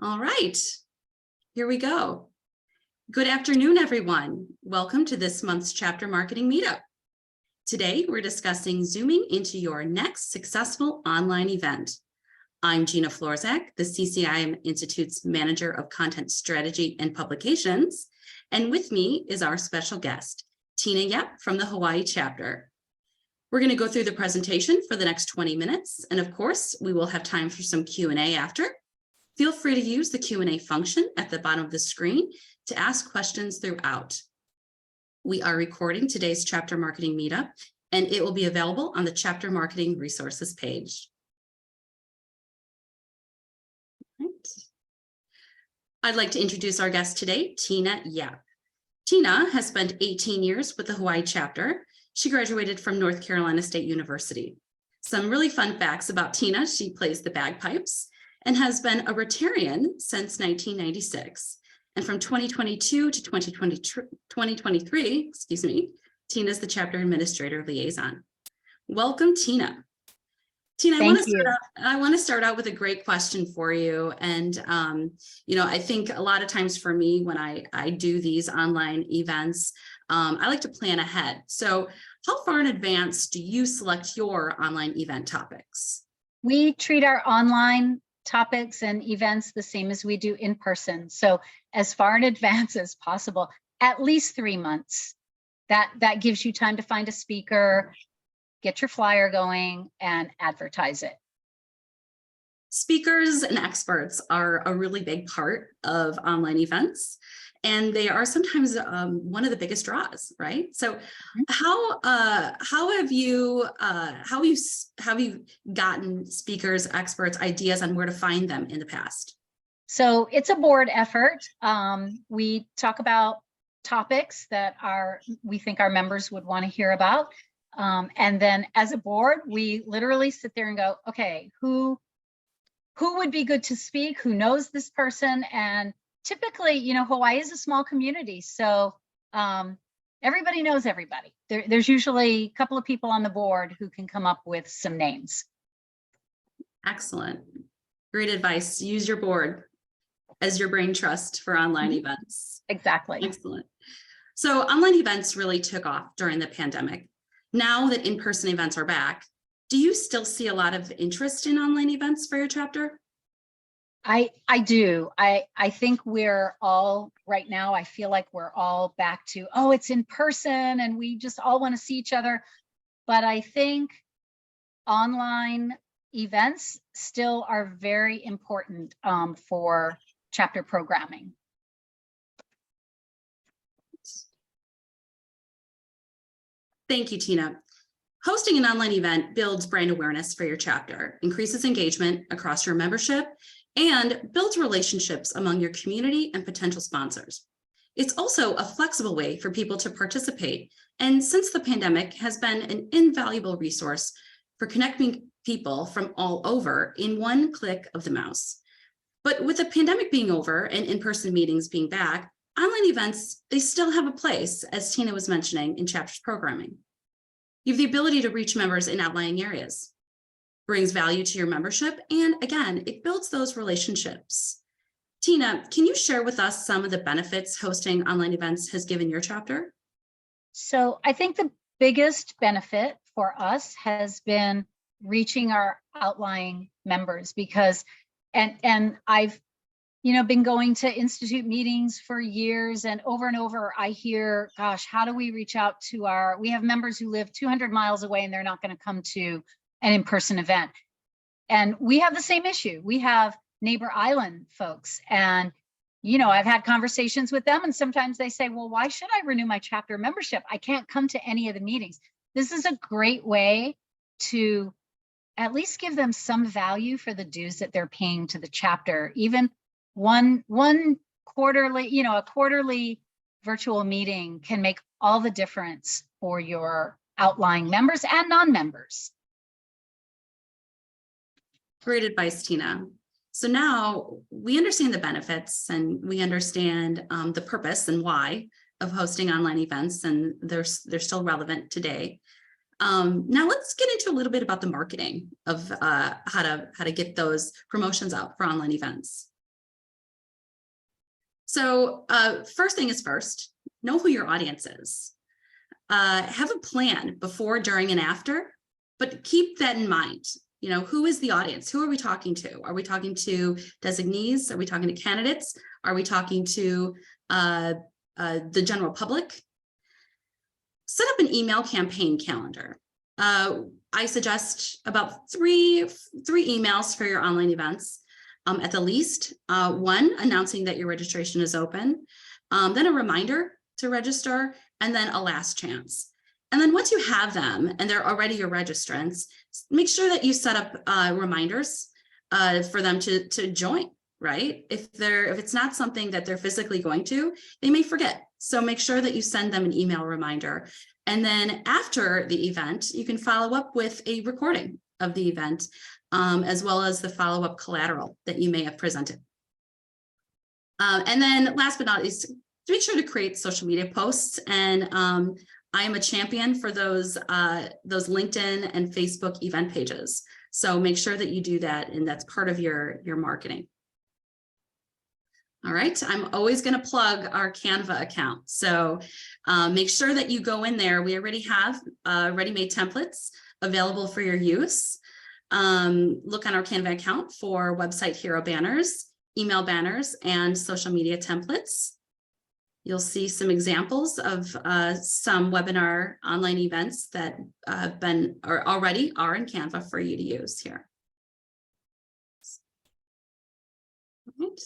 All right, here we go. Good afternoon, everyone. Welcome to this month's chapter marketing meetup. Today, we're discussing zooming into your next successful online event. I'm Gina Florzak, the CCIM Institute's Manager of Content Strategy and Publications. And with me is our special guest, Tina Yep from the Hawaii chapter. We're going to go through the presentation for the next 20 minutes. And of course, we will have time for some Q&A after. Feel free to use the Q&A function at the bottom of the screen to ask questions throughout. We are recording today's chapter marketing meetup, and it will be available on the chapter marketing resources page. Right. I'd like to introduce our guest today, Tina Yep. Tina has spent 18 years with the Hawaii chapter. She graduated from North Carolina State University. Some really fun facts about Tina: she plays the bagpipes and has been a Rotarian since 1996. And from 2022 to 2023, Tina is the chapter administrator liaison. Welcome, Tina. Tina, I want to start out with a great question for you. And, I think a lot of times for me, when I do these online events, I like to plan ahead. So how far in advance do you select your online event topics? We treat our online topics and events the same as we do in person. So as far in advance as possible, at least 3 months. That gives you time to find a speaker, get your flyer going, and advertise it. Speakers and experts are a really big part of online events, and they are sometimes one of the biggest draws, right? So how have you gotten speakers, experts, ideas on where to find them in the past? So it's a board effort. We talk about topics that we think our members would want to hear about. And then as a board, we literally sit there and go, okay, who would be good to speak? Who knows this person? And typically, Hawaii is a small community. So everybody knows everybody. There's usually a couple of people on the board who can come up with some names. Excellent. Great advice. Use your board as your brain trust for online events. Exactly. Excellent. So online events really took off during the pandemic. Now that in-person events are back, do you still see a lot of interest in online events for your chapter? I do. I think we're all right now, I feel like we're all back to, oh, it's in person and we just all want to see each other. But I think online events still are very important for chapter programming. Thank you, Tina. Hosting an online event builds brand awareness for your chapter, increases engagement across your membership, and builds relationships among your community and potential sponsors. It's also a flexible way for people to participate, and since the pandemic has been an invaluable resource for connecting people from all over in one click of the mouse. But with the pandemic being over and in-person meetings being back, online events, they still have a place, as Tina was mentioning, in chapter programming. You have the ability to reach members in outlying areas, brings value to your membership, and again, it builds those relationships. Tina, can you share with us some of the benefits hosting online events has given your chapter? So I think the biggest benefit for us has been reaching our outlying members, because, and I've been going to institute meetings for years, and over I hear, gosh, how do we reach out to we have members who live 200 miles away and they're not going to come to an in-person event. And we have the same issue. We have neighbor island folks, and I've had conversations with them, and sometimes they say, well, why should I renew my chapter membership? I can't come to any of the meetings. This is a great way to at least give them some value for the dues that they're paying to the chapter. Even one quarterly, a quarterly virtual meeting can make all the difference for your outlying members and non-members. Great advice, Tina. So now we understand the benefits and we understand the purpose and why of hosting online events, and they're still relevant today. Now let's get into a little bit about the marketing of how to get those promotions out for online events. So first thing is first, know who your audience is. Have a plan before, during, and after, but keep that in mind. You know, who is the audience? Who are we talking to? Are we talking to designees? Are we talking to candidates? Are we talking to the general public? Set up an email campaign calendar. I suggest about three emails for your online events. At the least, one announcing that your registration is open, then a reminder to register, and then a last chance. And then once you have them and they're already your registrants, make sure that you set up reminders for them to join, right? If it's not something that they're physically going to, they may forget. So make sure that you send them an email reminder. And then after the event, you can follow up with a recording of the event, as well as the follow-up collateral that you may have presented. And then last but not least, make sure to create social media posts. And I am a champion for those LinkedIn and Facebook event pages. So make sure that you do that, and that's part of your marketing. All right, I'm always going to plug our Canva account. So make sure that you go in there. We already have ready-made templates available for your use. Look on our Canva account for website hero banners, email banners, and social media templates. You'll see some examples of some webinar online events that have been or already are in Canva for you to use here. All right.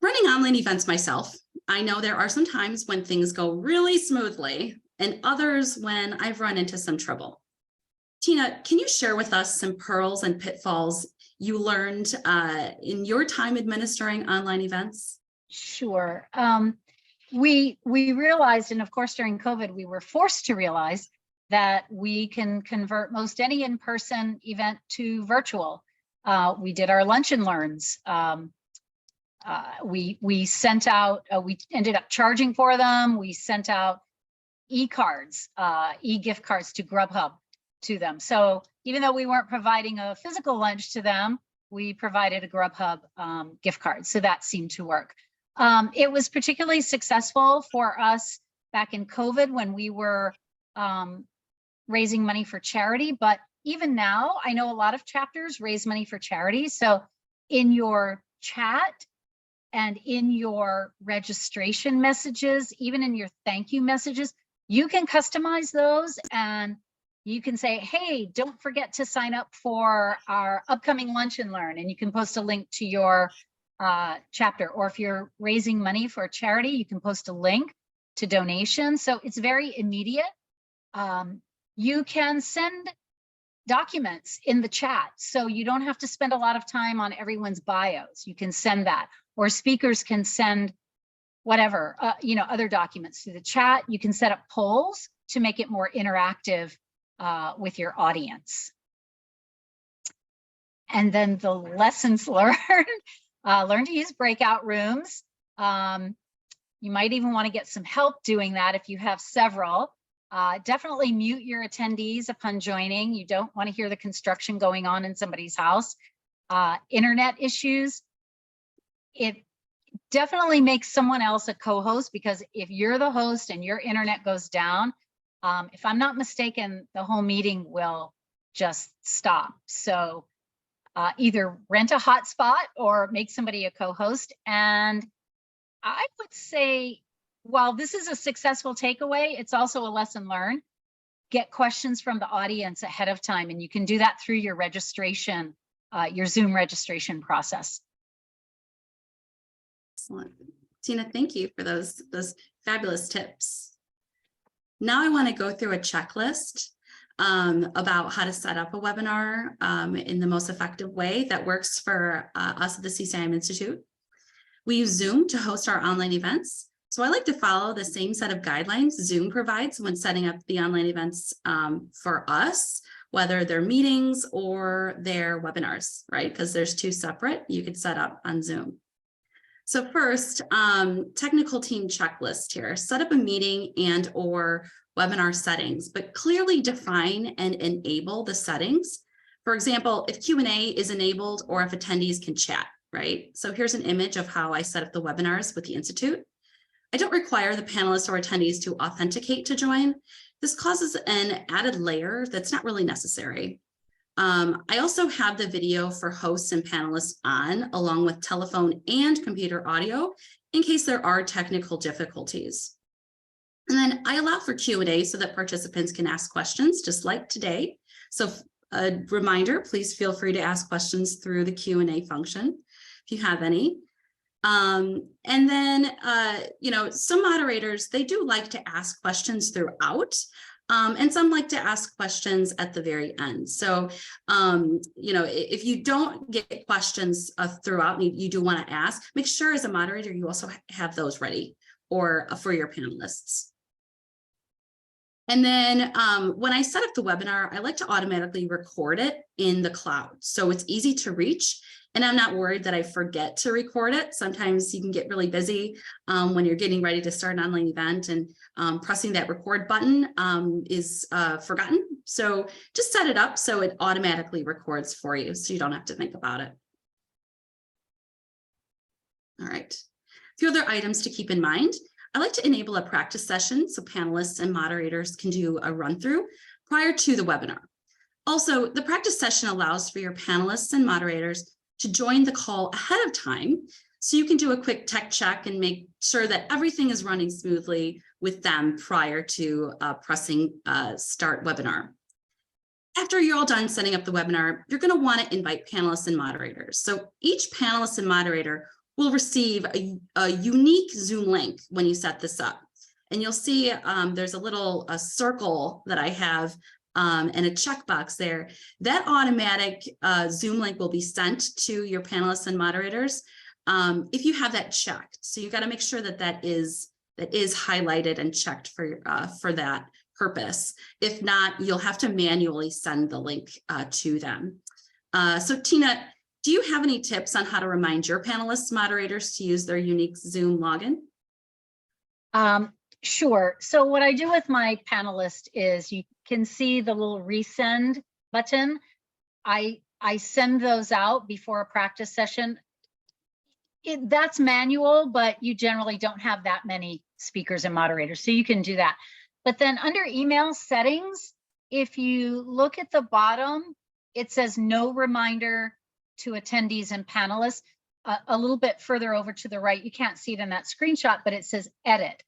Running online events myself, I know there are some times when things go really smoothly and others when I've run into some trouble. Tina, can you share with us some pearls and pitfalls you learned in your time administering online events? Sure. We realized, and of course during COVID, we were forced to realize that we can convert most any in-person event to virtual. We did our lunch and learns. We sent out, we ended up charging for them. We sent out e-cards, e-gift cards to Grubhub to them. So even though we weren't providing a physical lunch to them, we provided a Grubhub gift card. So that seemed to work. It was particularly successful for us back in COVID when we were raising money for charity. But even now, I know a lot of chapters raise money for charity. So in your chat and in your registration messages, even in your thank you messages, you can customize those, and you can say, hey, don't forget to sign up for our upcoming lunch and learn, and you can post a link to your chapter. Or if you're raising money for a charity, you can post a link to donation. So it's very immediate. You can send documents in the chat, so you don't have to spend a lot of time on everyone's bios. You can send that, or speakers can send whatever, other documents to the chat. You can set up polls to make it more interactive with your audience. And then the lessons learned, learn to use breakout rooms. You might even want to get some help doing that if you have several. Definitely mute your attendees upon joining. You don't want to hear the construction going on in somebody's house. Internet issues, it definitely makes someone else a co-host, because if you're the host and your internet goes down, if I'm not mistaken, the whole meeting will just stop. So either rent a hotspot or make somebody a co-host. And I would say, while this is a successful takeaway, it's also a lesson learned. Get questions from the audience ahead of time, and you can do that through your registration, your Zoom registration process. Excellent. Tina, thank you for those fabulous tips. Now I want to go through a checklist about how to set up a webinar in the most effective way that works for us at the CCIM Institute. We use Zoom to host our online events. So I like to follow the same set of guidelines Zoom provides when setting up the online events for us, whether they're meetings or they're webinars, right? Because there's two separate you could set up on Zoom. So first, technical team checklist here. Set up a meeting and or webinar settings, but clearly define and enable the settings. For example, if Q&A is enabled or if attendees can chat, right? So here's an image of how I set up the webinars with the Institute. I don't require the panelists or attendees to authenticate to join. This causes an added layer that's not really necessary. I also have the video for hosts and panelists on, along with telephone and computer audio, in case there are technical difficulties. And then I allow for Q&A so that participants can ask questions just like today. So a reminder, please feel free to ask questions through the Q&A function if you have any. And then, you know, some moderators, they do like to ask questions throughout. And some like to ask questions at the very end. So, you know, if you don't get questions throughout and you do want to ask, make sure as a moderator, you also have those ready or for your panelists. And then when I set up the webinar, I like to automatically record it in the cloud. So it's easy to reach. And I'm not worried that I forget to record it. Sometimes you can get really busy when you're getting ready to start an online event, and pressing that record button is forgotten. So just set it up so it automatically records for you, so you don't have to think about it. All right. A few other items to keep in mind. I like to enable a practice session so panelists and moderators can do a run through prior to the webinar. Also, the practice session allows for your panelists and moderators to join the call ahead of time, so you can do a quick tech check and make sure that everything is running smoothly with them prior to pressing start webinar. After you're all done setting up the webinar, you're going to want to invite panelists and moderators. So each panelist and moderator will receive a unique Zoom link when you set this up. And you'll see there's a little circle that I have and a checkbox there. That automatic Zoom link will be sent to your panelists and moderators if you have that checked. So you got to make sure that that is highlighted and checked for that purpose. If not, you'll have to manually send the link to them. So Tina, do you have any tips on how to remind your panelists, moderators to use their unique Zoom login? Sure. So what I do with my panelist is you can see the little resend button. I send those out before a practice session. That's manual, but you generally don't have that many speakers and moderators, so you can do that. But then under email settings, if you look at the bottom, it says no reminder to attendees and panelists. A little bit further over to the right, you can't see it in that screenshot, but it says edit.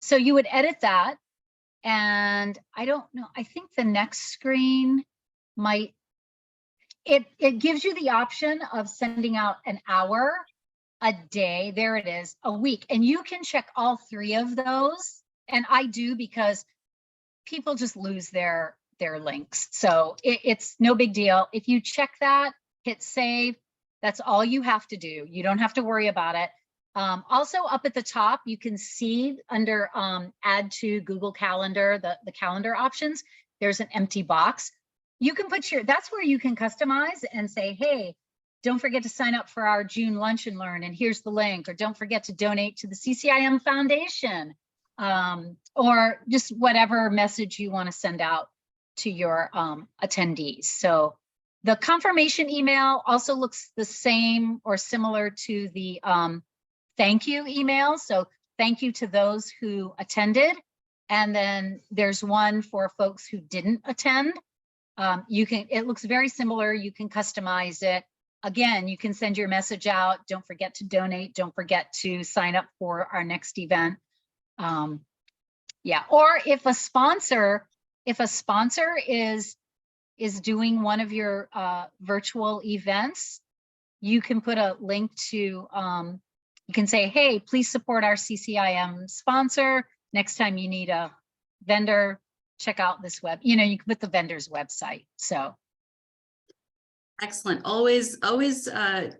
So you would edit that. And I don't know, I think the next screen might, it gives you the option of sending out an hour, a day, there it is, a week. And you can check all three of those. And I do, because people just lose their links. So it's no big deal. If you check that, hit save, that's all you have to do. You don't have to worry about it. Also up at the top, you can see under add to Google Calendar, the calendar options, there's an empty box. You can put that's where you can customize and say, hey, don't forget to sign up for our June Lunch and Learn, and here's the link, or don't forget to donate to the CCIM Foundation, or just whatever message you want to send out to your attendees. So the confirmation email also looks the same or similar to the thank you email. So thank you to those who attended. And then there's one for folks who didn't attend. It looks very similar. You can customize it. Again, you can send your Message out. Don't forget to donate. Don't forget to sign up for our next event. Yeah, or if a sponsor is doing one of your virtual events, you can put a link to, you can say, hey, please support our CCIM sponsor. Next time you need a vendor, check out this web, you can put the vendor's website. So. Excellent. Always a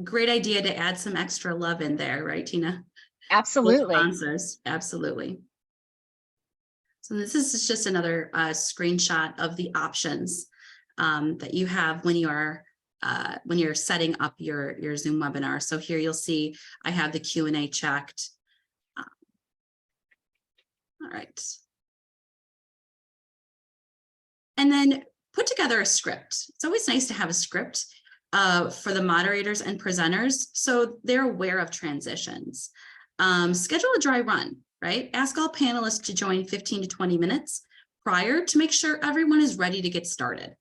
great idea to add some extra love in there, right, Tina? Absolutely. Sponsors, absolutely. So this is just another screenshot of the options that you have when you're setting up your Zoom webinar. So here you'll see I have the Q&A checked. All right. And then put together a script. It's always nice to have a script. for the moderators and presenters, so they're aware of transitions. Schedule a dry run, right? Ask all panelists to join 15 to 20 minutes prior to make sure everyone is ready to get started.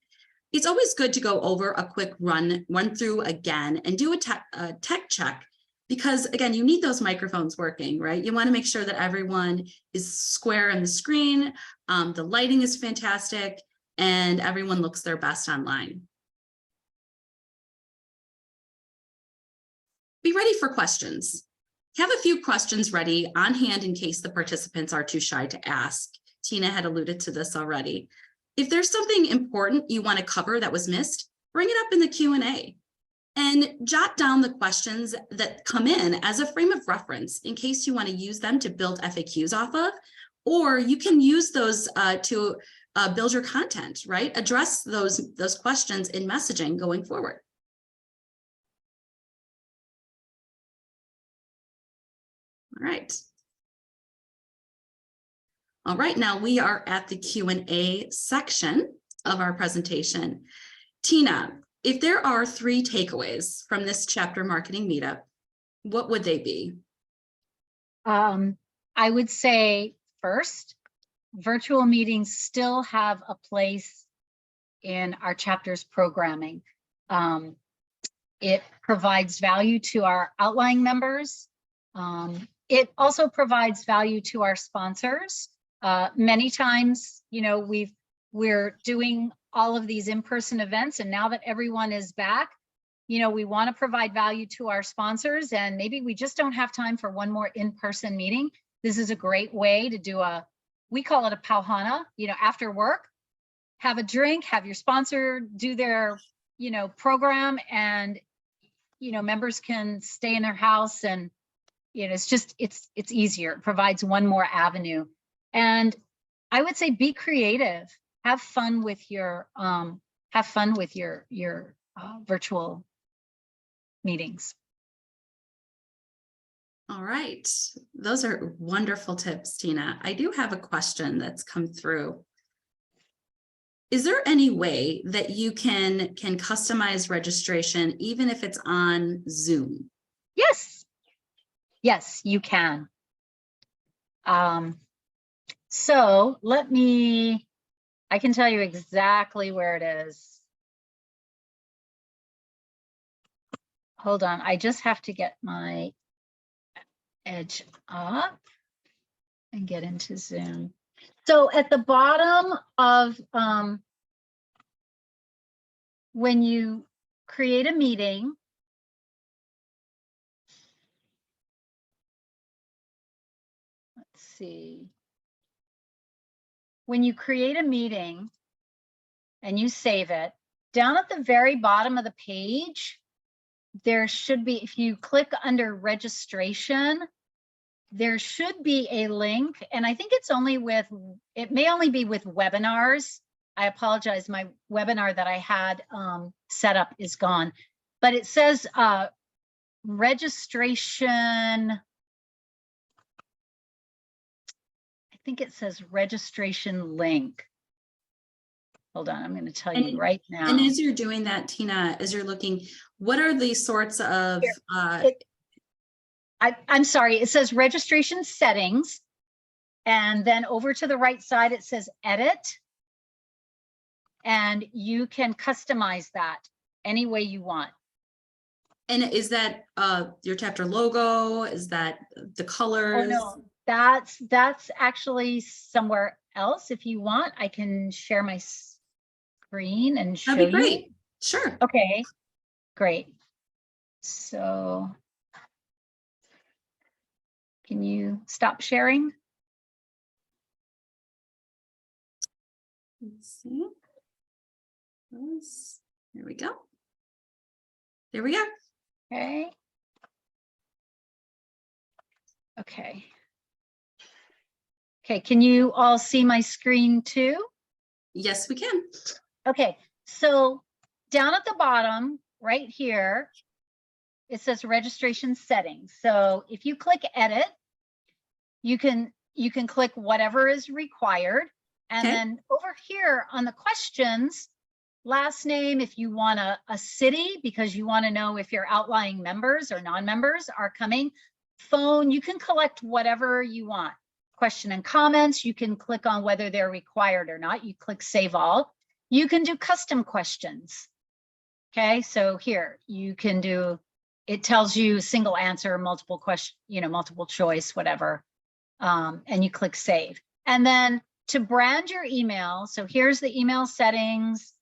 It's always good to go over a quick run through again and do a tech check, because again, you need those microphones working, right? You want to make sure that everyone is square on the screen, the lighting is fantastic, and everyone looks their best online. Be ready for questions. Have a few questions ready on hand in case the participants are too shy to ask. Tina had alluded to this already. If there's something important you want to cover that was missed, bring it up in the Q&A and jot down the questions that come in as a frame of reference in case you want to use them to build FAQs off of, or you can use those to build your content, right? Address those questions in messaging going forward. All right. All right, now we are at the Q&A section of our presentation. Tina, if there are 3 takeaways from this chapter marketing meetup, what would they be? I would say first, virtual meetings still have a place in our chapter's programming. It provides value to our outlying members. It also provides value to our sponsors. Many times, you know, we're doing all of these in-person events, and now that everyone is back, you know, we want to provide value to our sponsors, and maybe we just don't have time for one more in-person meeting. This is a great way to do we call it a pauhana, you know, after work, have a drink, have your sponsor do their, you know, program, and, you know, members can stay in their house, and, you know, it's just, it's easier. It provides one more avenue. And I would say be creative, have fun with your virtual meetings. All right, those are wonderful tips, Tina. I do have a question that's come through. Is there any way that you can customize registration even if it's on Zoom? Yes, yes, you can. So I can tell you exactly where it is. Hold on, I just have to get my Edge up and get into Zoom. So at the bottom of, when you create a meeting, let's see. When you create a meeting and you save it, down at the very bottom of the page, there should be, if you click under registration, there should be a link, and I think it's only it may only be with webinars. I apologize, my webinar that I had set up is gone, but it says registration. I think it says registration link. Hold on, I'm going to tell you right now. And as you're doing that, Tina, as you're looking, what are the sorts of I'm sorry, it says registration settings, and then over to the right side it says edit, and you can customize that any way you want. And is that your chapter logo? Is that the colors? Oh no, that's actually somewhere else. If you want, I can share my screen and show you. That'd be great. Sure. Okay, great. So can you stop sharing? Let's see. There we go. There we are. Okay. Okay. Okay, can you all see my screen too? Yes, we can. Okay, so down at the bottom right here, it says registration settings. So if you click edit, you can click whatever is required. And then over here on the questions, last name, if you want a city, because you want to know if your outlying members or non-members are coming. Phone, you can collect whatever you want. Question and comments, you can click on whether they're required or not. You click Save All. You can do custom questions. Okay, so here you can do, it tells you single answer, multiple question, multiple choice, whatever. And you click Save. And then to brand your email, so here's the email settings.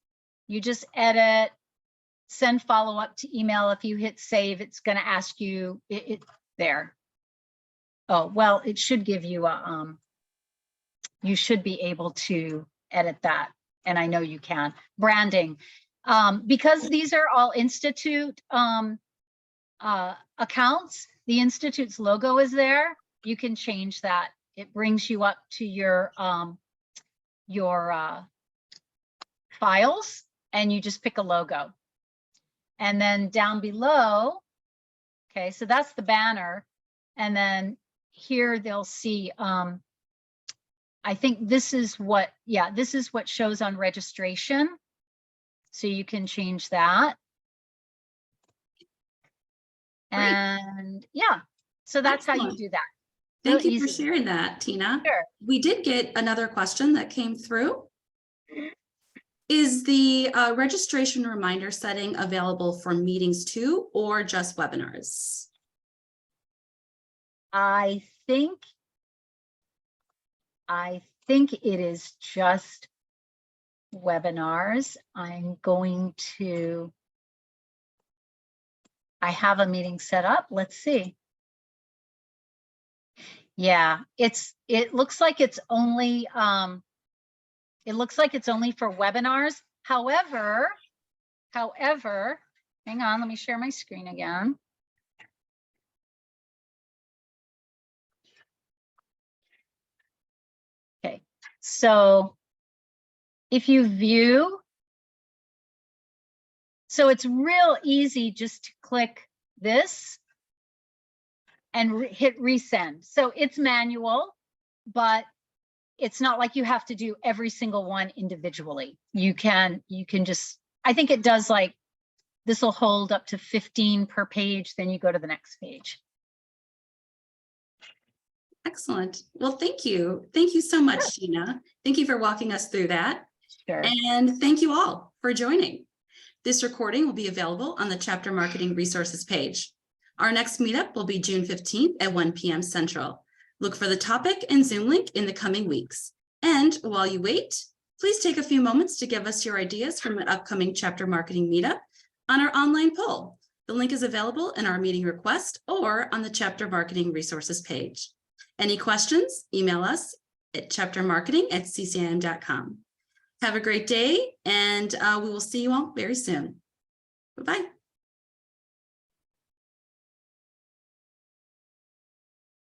You just edit, send follow-up to email. If you hit save, it's going to ask you there. Oh, well, it should give you a, you should be able to edit that. And I know you can. Branding, because these are all Institute accounts, the Institute's logo is there. You can change that. It brings you up to your files, and you just pick a logo. And then down below, okay, so that's the banner. And then here they'll see, I think this is what, yeah, this is what shows on registration. So you can change that. Great. And yeah, so that's how you do that. Thank you for sharing that, Tina. Sure. We did get another question that came through. Is the registration reminder setting available for meetings too, or just webinars? I think it is just webinars. I'm going to, I have a meeting set up. Let's see. Yeah, it looks like it's only for webinars. However, hang on, let me share my screen again. Okay, so if you view, so it's real easy just to click this and hit resend. So it's manual, but it's not like you have to do every single one individually. You can just, I think it does, like, this will hold up to 15 per page, then you go to the next page. Excellent. Well, thank you. Thank you so much, Tina. Thank you for walking us through that. Sure. And thank you all for joining. This recording will be available on the Chapter Marketing Resources page. Our next meetup will be June 15th at 1 p.m. Central. Look for the topic and Zoom link in the coming weeks. And while you wait, please take a few moments to give us your ideas from an upcoming Chapter Marketing Meetup on our online poll. The link is available in our meeting request or on the Chapter Marketing Resources page. Any questions? Email us at chaptermarketing@ccim.com. Have a great day, and we will see you all very soon. Bye-bye.